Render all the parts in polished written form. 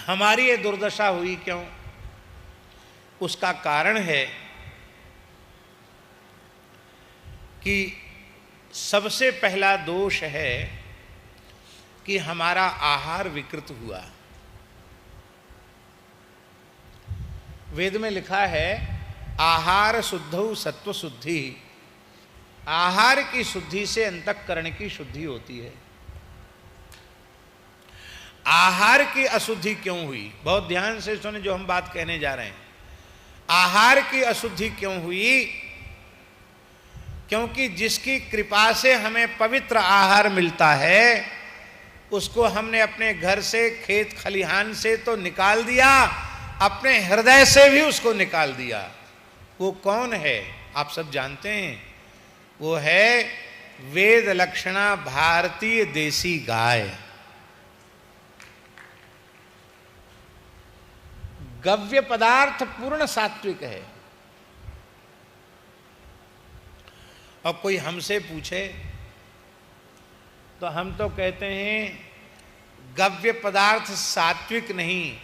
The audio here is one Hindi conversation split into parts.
हमारी ये दुर्दशा हुई क्यों? उसका कारण है कि सबसे पहला दोष है कि हमारा आहार विकृत हुआ। वेद में लिखा है आहार शुद्धौ सत्व शुद्धि। आहार की शुद्धि से अंतःकरण की शुद्धि होती है। आहार की अशुद्धि क्यों हुई? बहुत ध्यान से सुने जो हम बात कहने जा रहे हैं। आहार की अशुद्धि क्यों हुई? क्योंकि जिसकी कृपा से हमें पवित्र आहार मिलता है उसको हमने अपने घर से, खेत खलिहान से तो निकाल दिया, अपने हृदय से भी उसको निकाल दिया। वो कौन है आप सब जानते हैं? वो है वेद लक्षणा भारतीय देसी गाय। गव्य पदार्थ पूर्ण सात्विक है। और कोई हमसे पूछे तो हम तो कहते हैं गव्य पदार्थ सात्विक नहीं,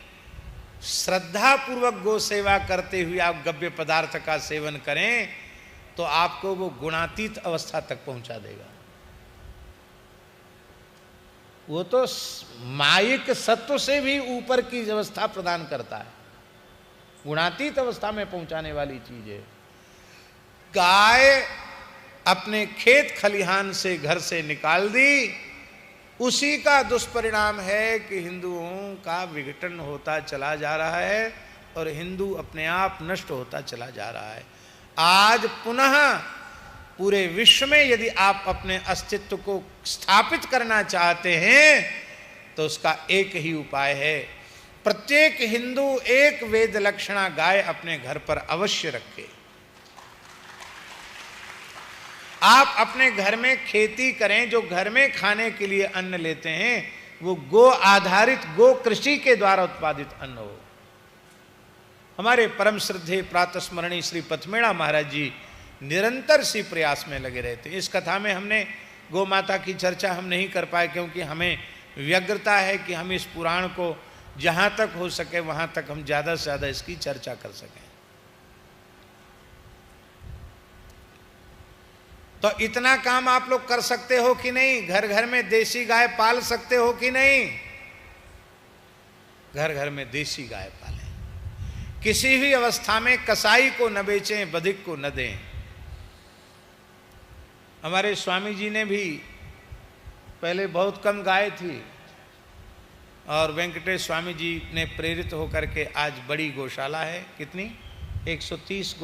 श्रद्धा पूर्वक गो सेवा करते हुए आप गव्य पदार्थ का सेवन करें तो आपको वो गुणातीत अवस्था तक पहुंचा देगा। वो तो मायिक सत्व से भी ऊपर की अवस्था प्रदान करता है, गुणातीत अवस्था में पहुंचाने वाली चीज है। गाय अपने खेत खलिहान से घर से निकाल दी, उसी का दुष्परिणाम है कि हिंदुओं का विघटन होता चला जा रहा है और हिंदू अपने आप नष्ट होता चला जा रहा है। आज पुनः पूरे विश्व में यदि आप अपने अस्तित्व को स्थापित करना चाहते हैं तो उसका एक ही उपाय है, प्रत्येक हिंदू एक वेद लक्षणा गाय अपने घर पर अवश्य रखे। आप अपने घर में खेती करें, जो घर में खाने के लिए अन्न लेते हैं वो गो आधारित, गो कृषि के द्वारा उत्पादित अन्न हो। हमारे परम श्रद्धेय प्रातस्मरणीय श्री पथमेड़ा महाराज जी निरंतर सी प्रयास में लगे रहते हैं। इस कथा में हमने गौ माता की चर्चा हम नहीं कर पाए क्योंकि हमें व्यग्रता है कि हम इस पुराण को जहाँ तक हो सके वहाँ तक हम ज़्यादा से ज़्यादा इसकी चर्चा कर सकें। तो इतना काम आप लोग कर सकते हो कि नहीं? घर घर में देसी गाय पाल सकते हो कि नहीं? घर घर में देसी गाय पालें। किसी भी अवस्था में कसाई को न बेचें, बधिक को न दें। हमारे स्वामी जी ने भी पहले बहुत कम गाय थी और वेंकटेश स्वामी जी ने प्रेरित होकर के आज बड़ी गौशाला है। कितनी? 135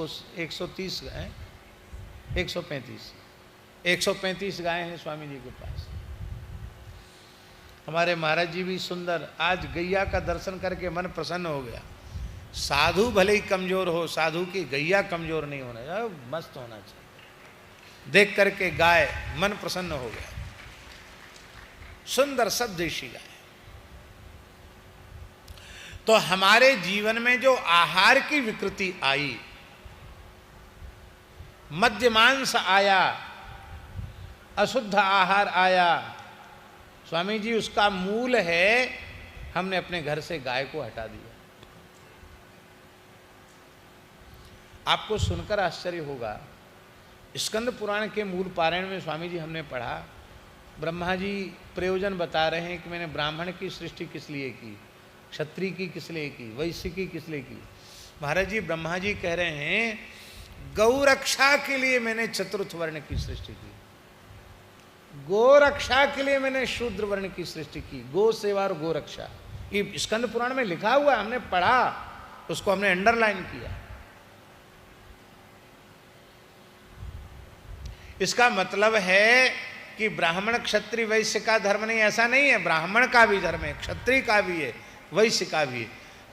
गाय हैं स्वामी जी के पास। हमारे महाराज जी भी सुंदर, आज गैया का दर्शन करके मन प्रसन्न हो गया। साधु भले ही कमजोर हो, साधु की गैया कमजोर नहीं होना चाहिए, मस्त होना चाहिए। देख करके गाय मन प्रसन्न हो गया। सुंदर सब देशी गाय। तो हमारे जीवन में जो आहार की विकृति आई, मद्यमांस आया, अशुद्ध आहार आया, स्वामी जी उसका मूल है हमने अपने घर से गाय को हटा दिया। आपको सुनकर आश्चर्य होगा, स्कंद पुराण के मूल पारायण में स्वामी जी हमने पढ़ा, ब्रह्मा जी प्रयोजन बता रहे हैं कि मैंने ब्राह्मण की सृष्टि किस लिए की, क्षत्रिय की किस लिए की, वैश्य की किस लिए की। महाराज जी, ब्रह्मा जी कह रहे हैं गौ रक्षा के लिए मैंने चतुर्थ वर्ण की सृष्टि की, गो रक्षा के लिए मैंने शूद्र वर्ण की सृष्टि की। गो सेवा और गो रक्षा, ये स्कंद पुराण में लिखा हुआ है, हमने पढ़ा, उसको हमने अंडरलाइन किया। इसका मतलब है कि ब्राह्मण क्षत्रिय वैश्य का धर्म नहीं, ऐसा नहीं है। ब्राह्मण का भी धर्म है, क्षत्रिय का भी है, वैश्य का भी है।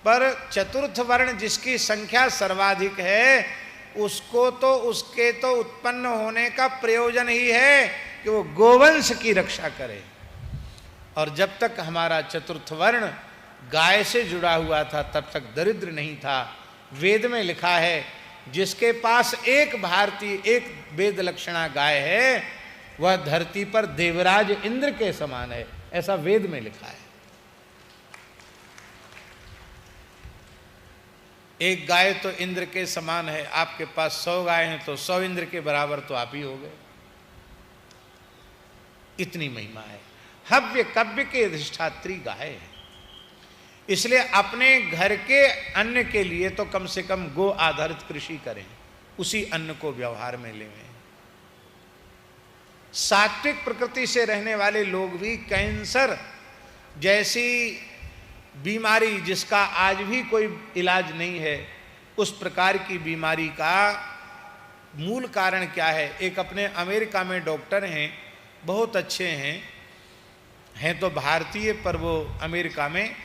पर चतुर्थ वर्ण जिसकी संख्या सर्वाधिक है उसको तो उसके तो उत्पन्न होने का प्रयोजन ही है कि वो गोवंश की रक्षा करे। और जब तक हमारा चतुर्थ वर्ण गाय से जुड़ा हुआ था तब तक दरिद्र नहीं था। वेद में लिखा है जिसके पास एक भारतीय, एक वेद लक्षणा गाय है वह धरती पर देवराज इंद्र के समान है, ऐसा वेद में लिखा है। एक गाय तो इंद्र के समान है, आपके पास 100 गाय हैं तो 100 इंद्र के बराबर तो आप ही हो गए। इतनी महिमा है। हव्य कव्य के अधिष्ठात्री गाय है, इसलिए अपने घर के अन्न के लिए तो कम से कम गो आधारित कृषि करें, उसी अन्न को व्यवहार में लें। सात्विक प्रकृति से रहने वाले लोग भी कैंसर जैसी बीमारी जिसका आज भी कोई इलाज नहीं है, उस प्रकार की बीमारी का मूल कारण क्या है? एक अपने अमेरिका में डॉक्टर हैं, बहुत अच्छे हैं तो भारतीय, पर वो अमेरिका में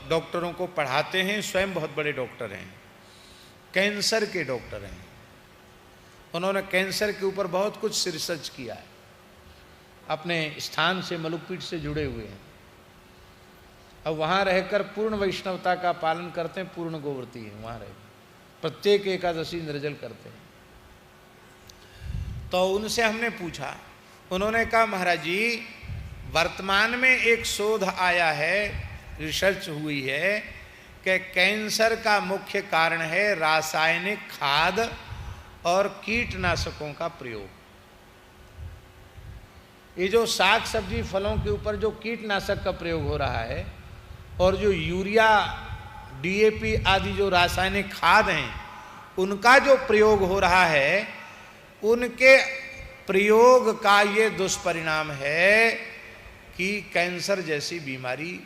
डॉक्टरों को पढ़ाते हैं, स्वयं बहुत बड़े डॉक्टर हैं, कैंसर के डॉक्टर हैं। उन्होंने कैंसर के ऊपर बहुत कुछ रिसर्च किया है, अपने स्थान से मलुकपीठ से जुड़े हुए हैं। अब वहाँ रहकर पूर्ण वैष्णवता का पालन करते हैं, पूर्ण गोवर्ती हैं, वहाँ रह प्रत्येक एकादशी निर्जल करते हैं। तो उनसे हमने पूछा, उन्होंने कहा महाराज जी, वर्तमान में एक शोध आया है, रिसर्च हुई है कि कैंसर का मुख्य कारण है रासायनिक खाद और कीटनाशकों का प्रयोग। ये जो साग सब्जी फलों के ऊपर जो कीटनाशक का प्रयोग हो रहा है और जो यूरिया डीएपी आदि जो रासायनिक खाद हैं उनका जो प्रयोग हो रहा है, उनके प्रयोग का ये दुष्परिणाम है कि कैंसर जैसी बीमारी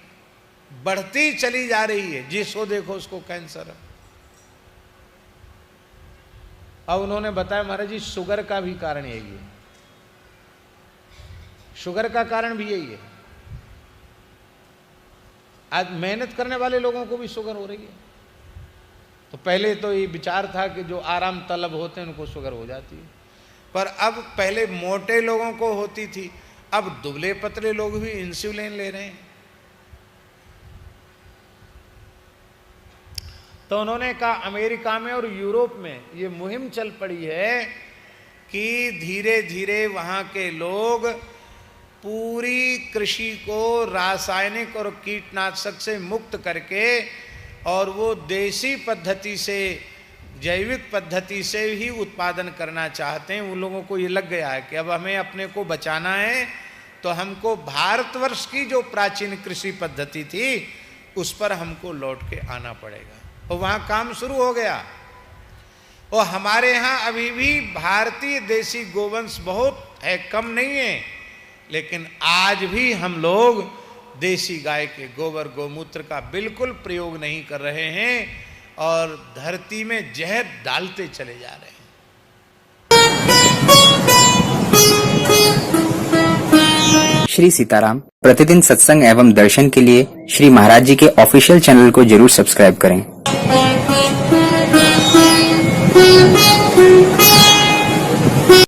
बढ़ती चली जा रही है। जिसको देखो उसको कैंसर। अब उन्होंने बताया महाराज जी, शुगर का भी कारण यही है, शुगर का कारण भी यही है। आज मेहनत करने वाले लोगों को भी शुगर हो रही है। तो पहले तो ये विचार था कि जो आराम तलब होते हैं उनको शुगर हो जाती है, पर अब पहले मोटे लोगों को होती थी, अब दुबले पतले लोग भी इंसुलिन ले रहे हैं। तो उन्होंने कहा अमेरिका में और यूरोप में ये मुहिम चल पड़ी है कि धीरे धीरे वहाँ के लोग पूरी कृषि को रासायनिक और कीटनाशक से मुक्त करके और वो देसी पद्धति से, जैविक पद्धति से ही उत्पादन करना चाहते हैं। उन लोगों को ये लग गया है कि अब हमें अपने को बचाना है, तो हमको भारतवर्ष की जो प्राचीन कृषि पद्धति थी उस पर हमको लौट के आना पड़ेगा। और वहाँ काम शुरू हो गया। और हमारे यहाँ अभी भी भारतीय देसी गोवंश बहुत है, कम नहीं है, लेकिन आज भी हम लोग देसी गाय के गोबर गोमूत्र का बिल्कुल प्रयोग नहीं कर रहे हैं और धरती में जहर डालते चले जा रहे हैं। श्री सीताराम प्रतिदिन सत्संग एवं दर्शन के लिए श्री महाराज जी के ऑफिशियल चैनल को जरूर सब्सक्राइब करें।